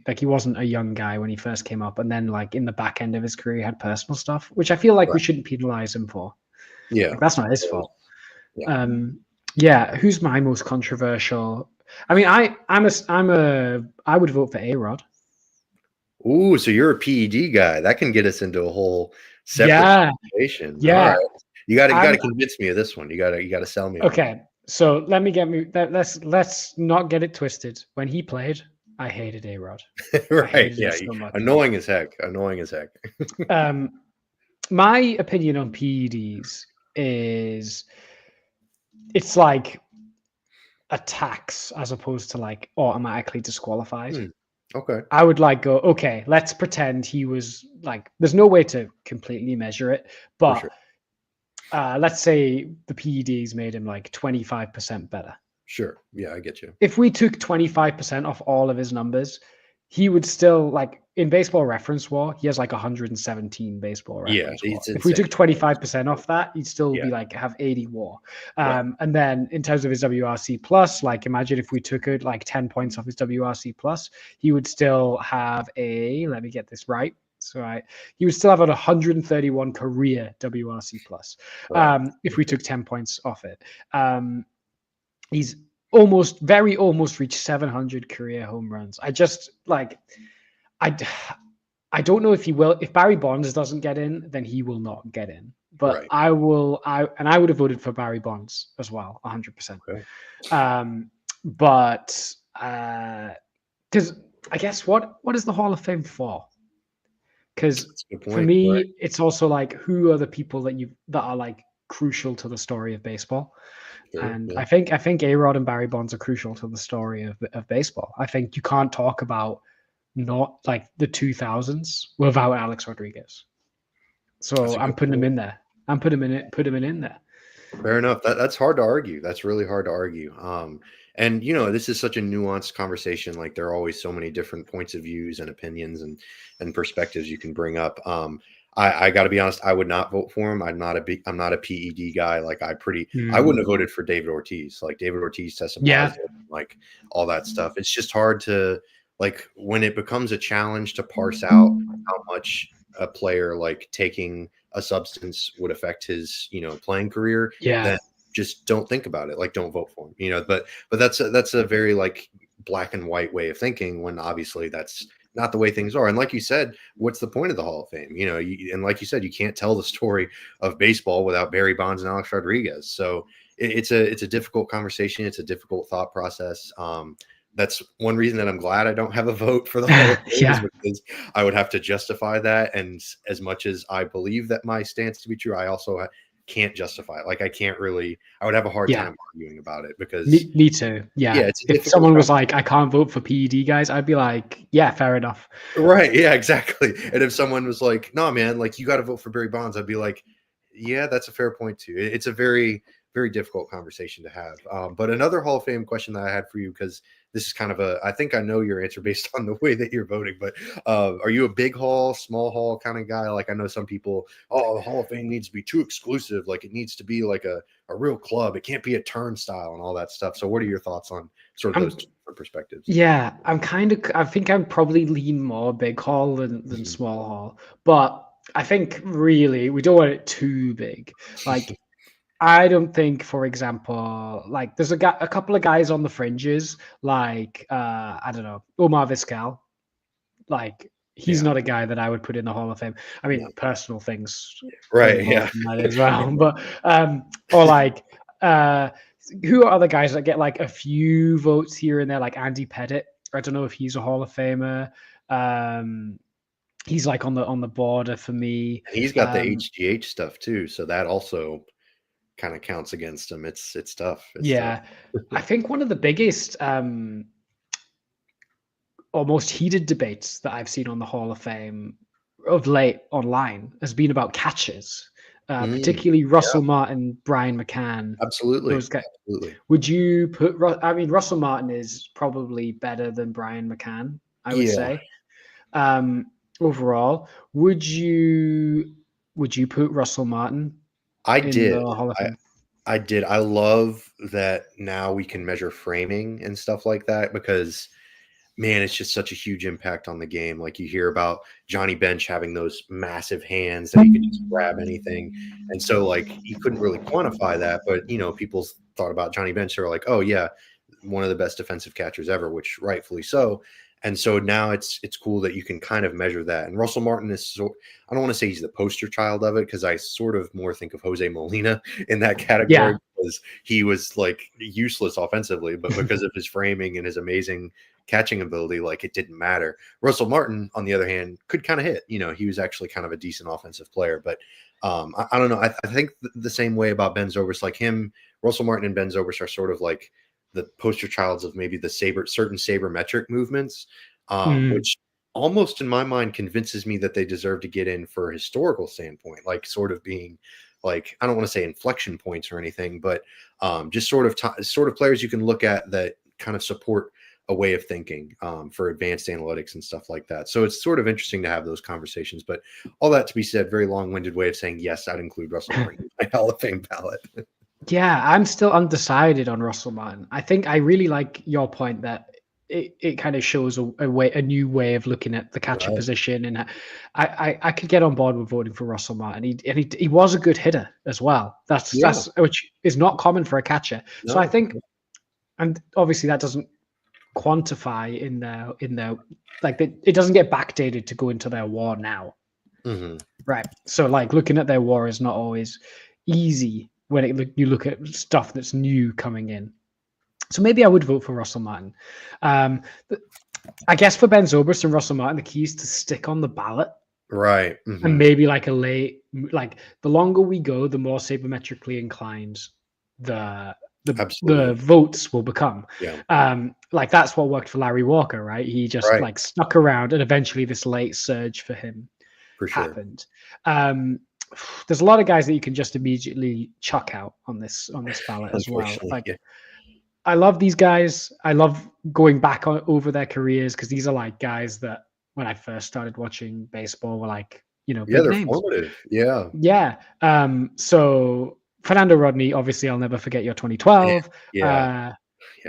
like he wasn't a young guy when he first came up, and then like in the back end of his career, he had personal stuff, which I feel like we shouldn't penalize him for. Yeah, like, that's not his fault. Yeah. Who's my most controversial? I mean, I would vote for A-Rod. Ooh, so you're a PED guy. That can get us into a whole separate situation. Yeah. All right. You got to convince me of this one. You got to sell me. Okay. So let's not get it twisted. When he played, I hated A-Rod. Right. Yeah. So annoying as heck. My opinion on PEDs is it's like a tax as opposed to like automatically disqualified. Okay. I would like go, okay, let's pretend he was like, there's no way to completely measure it, but let's say the PEDs made him like 25% better. Sure. Yeah, I get you. If we took 25% off all of his numbers, he would still, like, in Baseball Reference War, he has like 117 Baseball Reference War. If we took 25% off that, he'd still be like have 80 WAR. And then in terms of his WRC plus, like, imagine if we took it like 10 points off his WRC plus, he would still have let me get this right. So he would still have a 131 career WRC plus if we took 10 points off it. He's almost reached 700 career home runs. I just like, I don't know if he will. If Barry Bonds doesn't get in, then he will not get in. But I would have voted for Barry Bonds as well, 100%. Okay. But because I guess what is the Hall of Fame for? Because for me, it's also like, who are the people that are like crucial to the story of baseball? And I think A-Rod and Barry Bonds are crucial to the story of baseball. I think you can't talk about not like the 2000s without Alex Rodriguez. So I'm putting him in there. I'm putting him in there. Fair enough. That's hard to argue. That's really hard to argue. And you know, this is such a nuanced conversation. Like, there are always so many different points of views and opinions and perspectives you can bring up. I got to be honest, I would not vote for him. I'm not a PED guy. Like, I wouldn't have voted for David Ortiz. Like, David Ortiz tested positive, like all that stuff. It's just hard to, like, when it becomes a challenge to parse out how much a player like taking a substance would affect his, you know, playing career. Then just don't think about it. Like, don't vote for him, you know, but that's a very like black and white way of thinking, when obviously that's not the way things are. And like you said, what's the point of the Hall of Fame? You know, and like you said, you can't tell the story of baseball without Barry Bonds and Alex Rodriguez. So it's a difficult conversation. It's a difficult thought process. That's one reason that I'm glad I don't have a vote for the Hall of Fame, because I would have to justify that. And as much as I believe that my stance to be true, I also can't justify it. Like, I would have a hard time arguing about it, because me too. Yeah. If someone was like, I can't vote for PED guys, I'd be like, yeah, fair enough. Right. Yeah, exactly. And if someone was like, no, man, like, you got to vote for Barry Bonds, I'd be like, yeah, that's a fair point too. It's a very, very difficult conversation to have. But another Hall of Fame question that I had for you, because this is kind of I think I know your answer based on the way that you're voting, but are you a big hall, small hall kind of guy? Like I know some people, oh, the Hall of Fame needs to be too exclusive. Like it needs to be like a real club. It can't be a turnstile and all that stuff. So what are your thoughts on sort of those two different perspectives? Yeah, I think I'm probably lean more big hall than small hall, but I think really we don't want it too big. Like I don't think, for example, like there's a couple of guys on the fringes, like I don't know, Omar Vizquel. Like he's not a guy that I would put in the Hall of Fame. I mean, personal things, Right? Yeah, that as well. But or like who are other guys that get like a few votes here and there, like Andy Pettit? I don't know if he's a Hall of Famer. He's like on the border for me. and he's got the HGH stuff too, so that also kind of counts against him. It's tough. It's tough. I think one of the biggest almost heated debates that I've seen on the Hall of Fame of late online has been about catches, particularly Russell Martin, Brian McCann. Absolutely. Those guys. Absolutely. Would you put? I mean, Russell Martin is probably better than Brian McCann, I would say. Overall, would you put Russell Martin? I did. I did. I love that now we can measure framing and stuff like that because, man, it's just such a huge impact on the game. Like you hear about Johnny Bench having those massive hands that he could just grab anything. And so like you couldn't really quantify that, but people thought about Johnny Bench. They were like, oh yeah, one of the best defensive catchers ever, which rightfully so. And so now it's cool that you can kind of measure that. And Russell Martin is I don't want to say he's the poster child of it because I sort of more think of Jose Molina in that category because he was like useless offensively, but because of his framing and his amazing catching ability, like it didn't matter. Russell Martin, on the other hand, could kind of hit. He was actually kind of a decent offensive player, but I don't know. I think the same way about Ben Zobrist, like him, Russell Martin and Ben Zobrist are sort of like the poster childs of maybe the certain sabermetric movements, which almost in my mind convinces me that they deserve to get in for a historical standpoint, like sort of being like, I don't want to say inflection points or anything, but just sort of players you can look at that kind of support a way of thinking for advanced analytics and stuff like that. So it's sort of interesting to have those conversations, but all that to be said, very long-winded way of saying, yes, I'd include Russell Martin in my Hall of Fame ballot. Yeah, I'm still undecided on Russell Martin. I think I really like your point that it kind of shows a new way of looking at the catcher position, and I could get on board with voting for Russell Martin. He was a good hitter as well. That's which is not common for a catcher. No. So I think, and obviously that doesn't quantify in their like it doesn't get backdated to go into their WAR now, right? So like looking at their WAR is not always easy when you look at stuff that's new coming in. So maybe I would vote for Russell Martin. I guess for Ben Zobrist and Russell Martin, the key is to stick on the ballot. Right. And maybe like the longer we go, the more sabermetrically inclined the votes will become. Yeah. Like that's what worked for Larry Walker, right? He just like stuck around and eventually this late surge for him happened. There's a lot of guys that you can just immediately chuck out on this ballot as well. Like, I love these guys. I love going back over their careers because these are like guys that when I first started watching baseball were like, big they're names. Formative. Yeah. Yeah. So Fernando Rodney, obviously, I'll never forget your 2012. Yeah.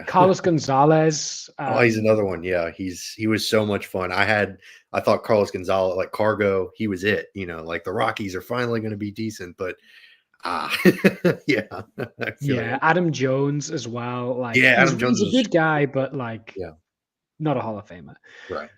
Carlos Gonzalez. He's another one. Yeah, he was so much fun. I thought Carlos Gonzalez, like Cargo, he was it. Like the Rockies are finally going to be decent, but Adam Jones as well. Like, Adam Jones is a good guy, but like, not a Hall of Famer. Right.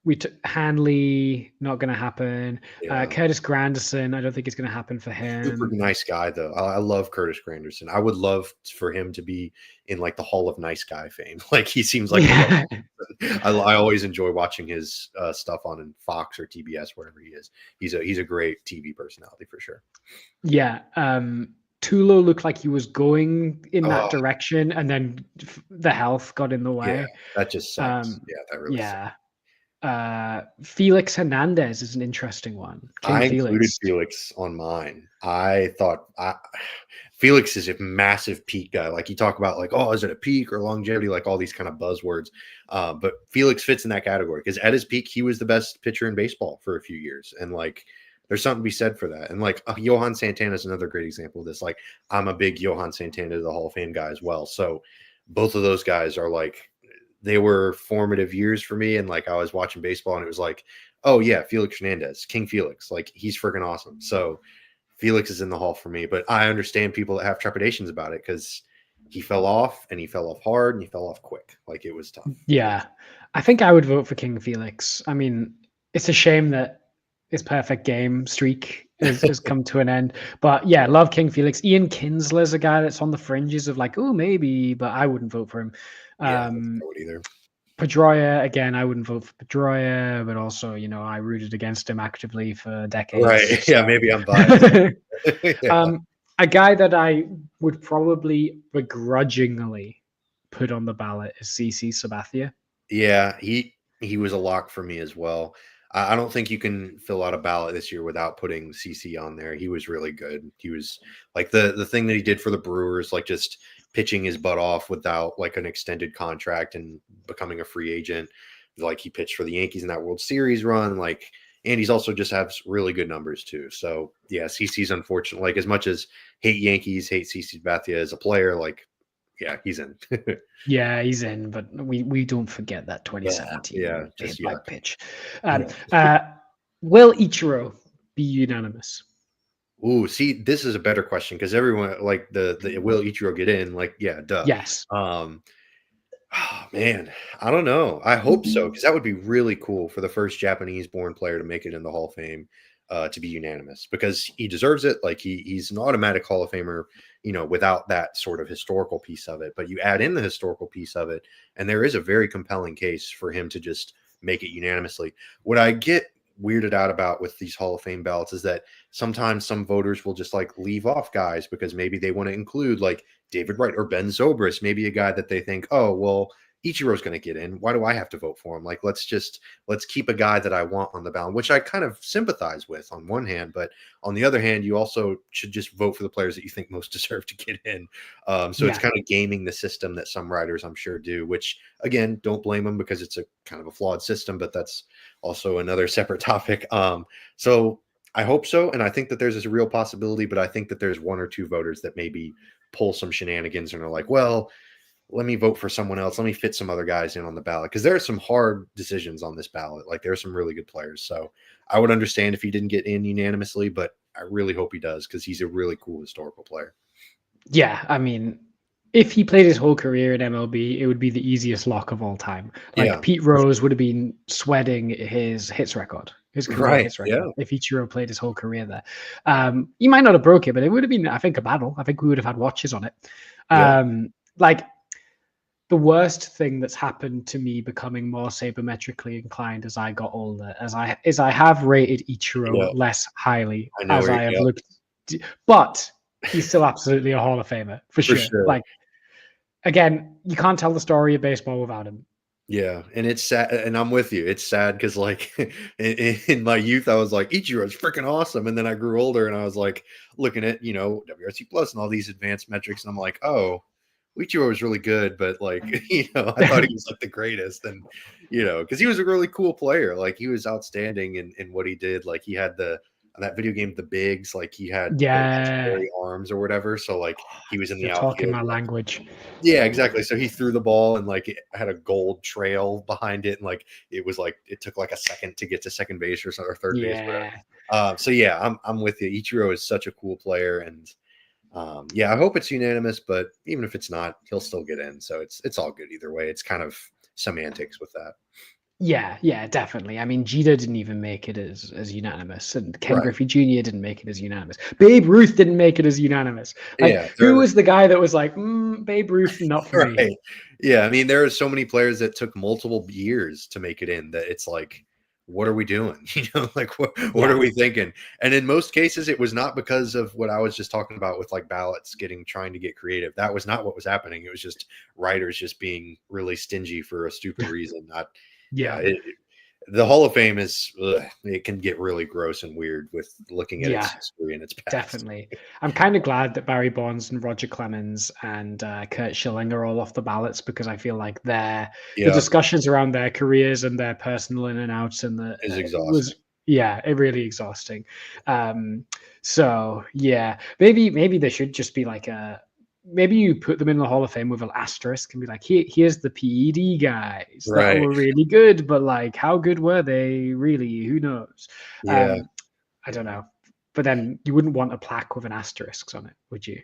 We took Hanley, not going to happen. Curtis Granderson, I don't think it's going to happen for him. Super nice guy, though. I love Curtis Granderson. I would love for him to be in like the Hall of Nice Guy fame. Like he seems like I always enjoy watching his stuff on Fox or TBS, wherever he is. He's a great TV personality for sure. Yeah. Tulo looked like he was going in that direction, and then the health got in the way. Yeah, that just sucks. That really sucks. Felix Hernandez is an interesting one. King I included Felix. Felix on mine. I thought Felix is a massive peak guy. Like you talk about, like, oh, is it a peak or longevity? Like all these kind of buzzwords. But Felix fits in that category because at his peak, he was the best pitcher in baseball for a few years. And like, there's something to be said for that. And like Johan Santana is another great example of this. Like I'm a big Johan Santana, the Hall of Fame guy as well. So both of those guys are like, they were formative years for me. And like, I was watching baseball and it was like, oh yeah, Felix Hernandez, King Felix. Like he's freaking awesome. So Felix is in the Hall for me, but I understand people that have trepidations about it because he fell off and he fell off hard and he fell off quick. Like it was tough. Yeah, I think I would vote for King Felix. I mean, it's a shame that his perfect game streak has come to an end. But yeah, love King Felix. Ian Kinsler's a guy that's on the fringes of like, oh, maybe, but I wouldn't vote for him. Yeah, I don't either. Pedroia, again, I wouldn't vote for Pedroia, but also, I rooted against him actively for decades. Right. So. Yeah, maybe I'm biased. Yeah. A guy that I would probably begrudgingly put on the ballot is CC Sabathia. Yeah, he was a lock for me as well. I don't think you can fill out a ballot this year without putting CC on there. He was really good. He was like the thing that he did for the Brewers, like just pitching his butt off without like an extended contract and becoming a free agent. Like he pitched for the Yankees in that World Series run. Like, and he's also just has really good numbers too. So yeah, CC's unfortunate. Like as much as hate Yankees, hate CC Sabathia as a player, like yeah, he's in. Yeah, he's in, but we don't forget that 2017 just black pitch. Will Ichiro be unanimous? Ooh, see, this is a better question because everyone like the will Ichiro get in? Like, yeah, duh. Yes. Oh, man, I don't know. I hope so because that would be really cool for the first Japanese-born player to make it in the Hall of Fame. To be unanimous because he deserves it. Like he's an automatic Hall of Famer, without that sort of historical piece of it. But you add in the historical piece of it, and there is a very compelling case for him to just make it unanimously. What I get weirded out about with these Hall of Fame ballots is that sometimes some voters will just like leave off guys because maybe they want to include like David Wright or Ben Zobrist, maybe a guy that they think, oh, well, Ichiro's going to get in. Why do I have to vote for him? Like, let's keep a guy that I want on the ballot, which I kind of sympathize with on one hand, but on the other hand, you also should just vote for the players that you think most deserve to get in. It's kind of gaming the system that some writers I'm sure do, which again, don't blame them because it's a kind of a flawed system, but that's also another separate topic. So I hope so. And I think that there's a real possibility, but I think that there's one or two voters that maybe pull some shenanigans and are like, well, let me vote for someone else. Let me fit some other guys in on the ballot because there are some hard decisions on this ballot. Like there are some really good players. So I would understand if he didn't get in unanimously, but I really hope he does because he's a really cool historical player. Yeah, I mean, if he played his whole career in MLB, it would be the easiest lock of all time. Like Pete Rose would have been sweating his hits record, his career hits record, if Ichiro played his whole career there. He might not have broke it, but it would have been, I think, a battle. I think we would have had watches on it. Like the worst thing that's happened to me becoming more sabermetrically inclined as I got older, is I have rated Ichiro less highly as I have looked, but he's still absolutely a Hall of Famer for sure. Like, again, you can't tell the story of baseball without him. Yeah, and it's sad, and I'm with you. It's sad because, like, in my youth, I was like, Ichiro is freaking awesome, and then I grew older, and I was like, looking at WRC Plus and all these advanced metrics, and I'm like, oh, Ichiro was really good, but like, I thought he was like the greatest, and because he was a really cool player. Like, he was outstanding in what he did. Like, he had that video game, The Bigs, like he had legendary arms or whatever. So like he was in the outfield. Talking my language. Yeah, exactly. So he threw the ball and like it had a gold trail behind it, and like it was like it took like a second to get to second base or third base. Whatever. So yeah, I'm with you. Ichiro is such a cool player, and I hope it's unanimous. But even if it's not, he'll still get in. So it's all good either way. It's kind of semantics with that. Yeah, definitely. I mean, Jeter didn't even make it as unanimous, and Ken Griffey Jr. didn't make it as unanimous. Babe Ruth didn't make it as unanimous. Like, who was the guy that was like, Babe Ruth, not for me? Yeah, I mean, there are so many players that took multiple years to make it in that it's like, what are we doing? Like, what are we thinking? And in most cases, it was not because of what I was just talking about with like ballots trying to get creative. That was not what was happening. It was just writers just being really stingy for a stupid reason. the Hall of Fame is it can get really gross and weird with looking at its Yeah, history and its past. definitely. I'm kind of glad that Barry Bonds and Roger Clemens and Kurt Schilling are all off the ballots, because I feel like the Yeah, discussions around their careers and their personal in and outs and the is was exhausting. yeah, it really exhausting. So yeah, maybe there should just be like a maybe you put them in the Hall of Fame with an asterisk and be like, here's the PED guys that Right. were really good, but like, how good were they really? Who knows? Yeah. Um, I don't know. But then you wouldn't want a plaque with an asterisk on it, would you?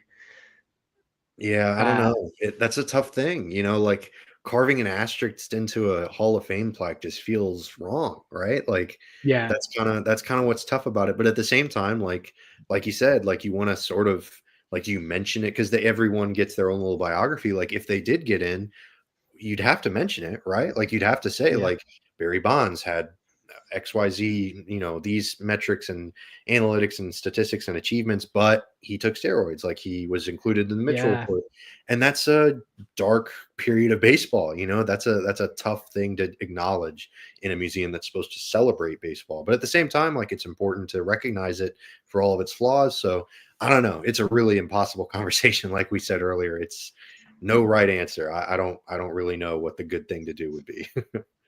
Yeah, I don't Uh, know. That's a tough thing, like carving an asterisk into a Hall of Fame plaque just feels wrong, right? Like yeah, that's kind of what's tough about it. But at the same time, like you said, like you want to sort of like you mention it because everyone gets their own little biography. Like if they did get in, you'd have to mention it, right? Like you'd have to say yeah, like Barry Bonds had XYZ, these metrics and analytics and statistics and achievements, but he took steroids, like he was included in the Mitchell yeah, report. And that's a dark period of baseball. That's a tough thing to acknowledge in a museum that's supposed to celebrate baseball. But at the same time, like it's important to recognize it for all of its flaws. So I don't know. It's a really impossible conversation. Like we said earlier, it's no right answer. I don't really know what the good thing to do would be.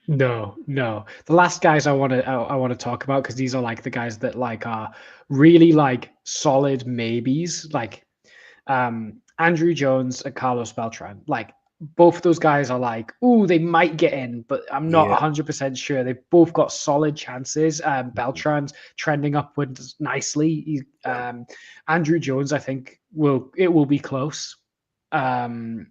no, no. The last guys I want to talk about, because these are like the guys that like are really like solid maybes, like Andrew Jones and Carlos Beltran. Like both of those guys are like, ooh, they might get in, but I'm not Yeah. 100% sure. They've both got solid chances. Beltran's trending upwards nicely. Yeah. Andrew Jones, I think, will be close. Um,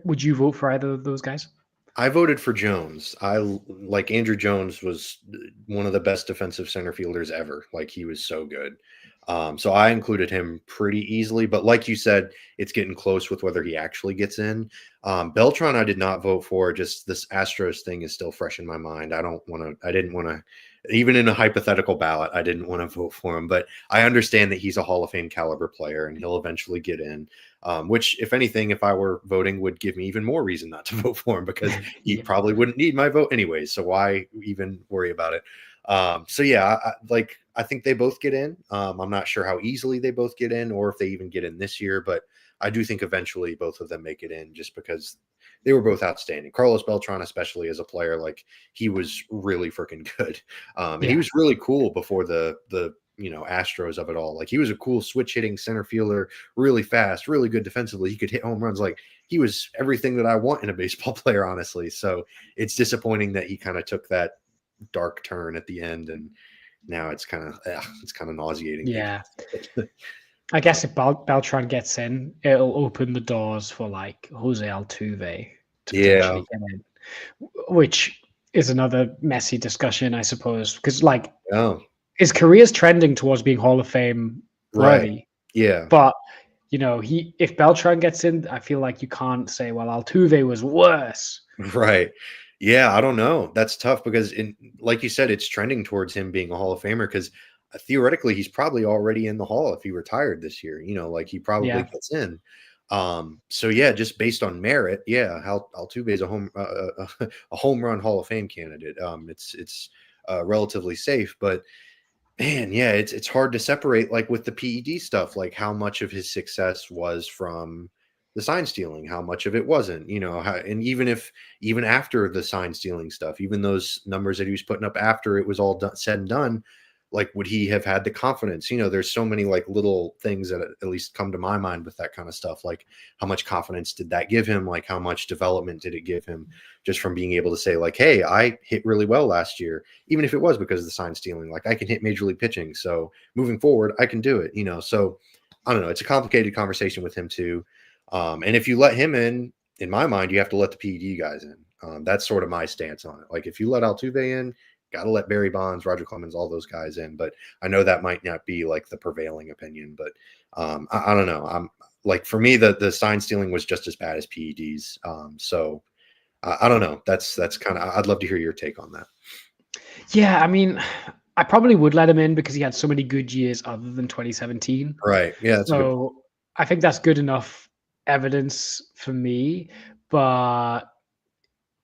would you vote for either of those guys? I voted for Jones. Like Andrew Jones was one of the best defensive center fielders ever. Like he was so good. So I included him pretty easily. But like you said, it's getting close with whether he actually gets in. Beltran, I did not vote for. Just this Astros thing is still fresh in my mind. I didn't want to, even in a hypothetical ballot, I didn't want to vote for him. But I understand that he's a Hall of Fame caliber player and he'll eventually get in. Which, if anything, if I were voting, would give me even more reason not to vote for him because he Yeah, probably wouldn't need my vote anyways. So why even worry about it? So yeah, I think they both get in. I'm not sure how easily they both get in or if they even get in this year, but I do think eventually both of them make it in just because they were both outstanding. Carlos Beltran, especially as a player, like he was really freaking good. And he yeah, was really cool before the Astros of it all. Like he was a cool switch hitting center fielder, really fast, really good defensively. He could hit home runs. Like he was everything that I want in a baseball player, honestly. So it's disappointing that he kind of took that dark turn at the end, and now it's kind of nauseating maybe. yeah. I guess if Beltran gets in, it'll open the doors for like Jose Altuve to Yeah. potentially get in, which is another messy discussion, I suppose, because like Oh, his career's trending towards being Hall of Fame right. worthy, Yeah. but he if Beltran gets in, I feel like you can't say, well, Altuve was worse. Right. Yeah, I don't know. That's tough because like you said, it's trending towards him being a Hall of Famer because theoretically he's probably already in the Hall if he retired this year. Like he probably Yeah, gets in. So yeah, just based on merit, yeah, Altuve is a home run Hall of Fame candidate. It's relatively safe, but man, yeah, it's hard to separate like with the PED stuff, like how much of his success was from the sign stealing, how much of it wasn't, and even after the sign stealing stuff, even those numbers that he was putting up after it was all said and done, like would he have had the confidence? There's so many like little things that at least come to my mind with that kind of stuff. Like how much confidence did that give him? Like how much development did it give him just from being able to say like, hey, I hit really well last year, even if it was because of the sign stealing, like I can hit major league pitching. So moving forward, I can do it. So I don't know. It's a complicated conversation with him too. And if you let him in my mind, you have to let the PED guys in. That's sort of my stance on it. Like if you let Altuve in, got to let Barry Bonds, Roger Clemens, all those guys in. But I know that might not be like the prevailing opinion, but I don't know. I'm like, for me, the sign stealing was just as bad as PEDs. So I don't know. That's kind of, I'd love to hear your take on that. yeah. I mean, I probably would let him in because he had so many good years other than 2017. Right. Yeah, that's a good point. So I think that's good enough evidence for me. But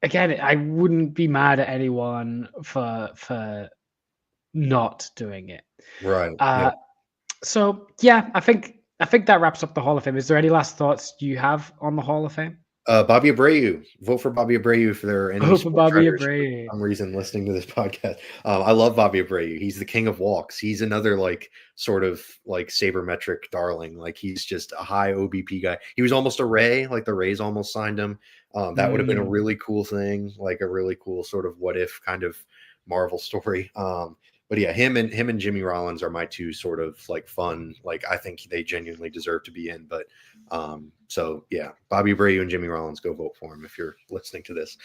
again, I wouldn't be mad at anyone for not doing it. Right. Uh, Yeah. so yeah, I think that wraps up the Hall of Fame. Is there any last thoughts you have on the Hall of Fame? Bobby Abreu. Vote for Bobby Abreu if there are any Oh, for sports Bobby writers for Abreu. some reason listening to this podcast. I love Bobby Abreu. He's the king of walks. He's another like sort of like sabermetric darling. Like he's just a high OBP guy. He was almost a Ray. Like the Rays almost signed him. That would have been a really cool thing. Like a really cool sort of what if kind of Marvel story. But yeah, him and Jimmy Rollins are my two sort of like fun. Like I think they genuinely deserve to be in. But so yeah, Bobby Abreu and Jimmy Rollins, go vote for him if you're listening to this.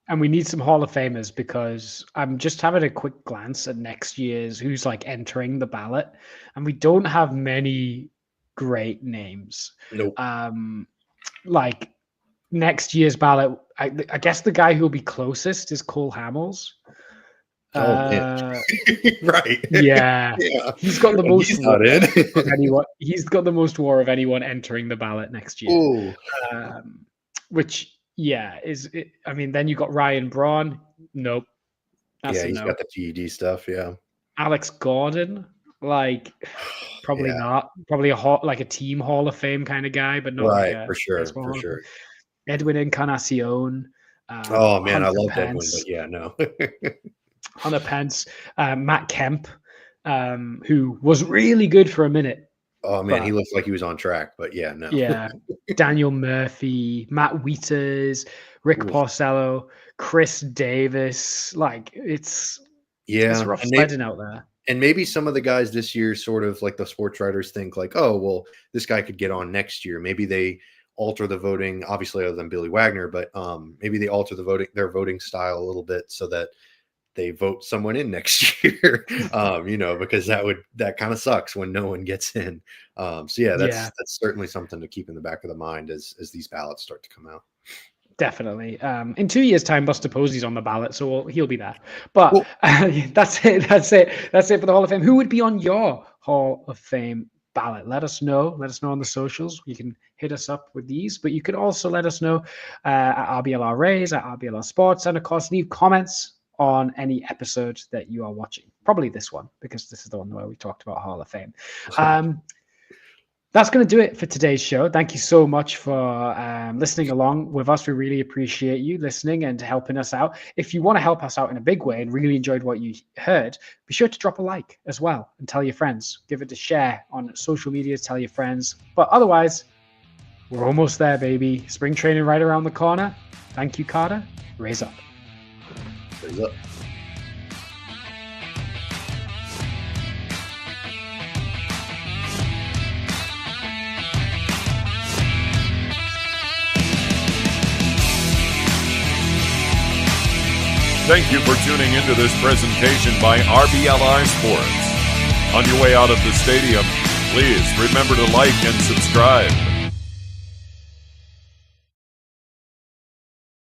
And we need some Hall of Famers because I'm just having a quick glance at next year's who's like entering the ballot, and we don't have many great names. Nope. Like next year's ballot, I guess the guy who will be closest is Cole Hamels. Oh man. Right. Yeah. Yeah. He's got the most He's not in. of anyone. He's got the most war of anyone entering the ballot next year. Ooh. Which, yeah, I mean, then you got Ryan Braun. Nope. That's Yeah, a he's no. got the PED stuff. Yeah. Alex Gordon, like, probably Yeah. not. Probably like a team Hall of Fame kind of guy, but not Right. like For sure. baseball Hall For of sure. Fame. Edwin Encarnacion. Oh man, I Hunter love Edwin, Pence. but yeah, no. Hunter Pence, Matt Kemp, who was really good for a minute. Oh man, But- he looks like he was on track, but yeah, no. Yeah. Daniel Murphy, Matt Wieters, Rick Oof. Porcello, Chris Davis. Like it's Yeah. rough And sledding out there. And maybe some of the guys this year, sort of like the sports writers think like, oh, well, this guy could get on next year. Maybe they alter the voting, obviously other than Billy Wagner, but maybe they alter their voting style a little bit so that they vote someone in next year, because that kind of sucks when no one gets in. So yeah, that's certainly something to keep in the back of the mind as these ballots start to come out. Definitely. In 2 years' time, Buster Posey's on the ballot, so he'll be there. But Cool. That's it for the Hall of Fame. Who would be on your Hall of Fame ballot? Let us know. Let us know on the socials. You can hit us up with these, but you can also let us know at RBLR Rays, at RBLR Sports, and of course, leave comments on any episode that you are watching. Probably this one, because this is the one where we talked about Hall of Fame. That's going to do it for today's show. Thank you so much for listening along with us. We really appreciate you listening and helping us out. If you want to help us out in a big way and really enjoyed what you heard, be sure to drop a like as well and tell your friends. Give it a share on social media, tell your friends. But otherwise, we're almost there, baby. Spring training right around the corner. Thank you, Carter. Raise up. Raise up. Thank you for tuning into this presentation by RBLR Sports. On your way out of the stadium, please remember to like and subscribe.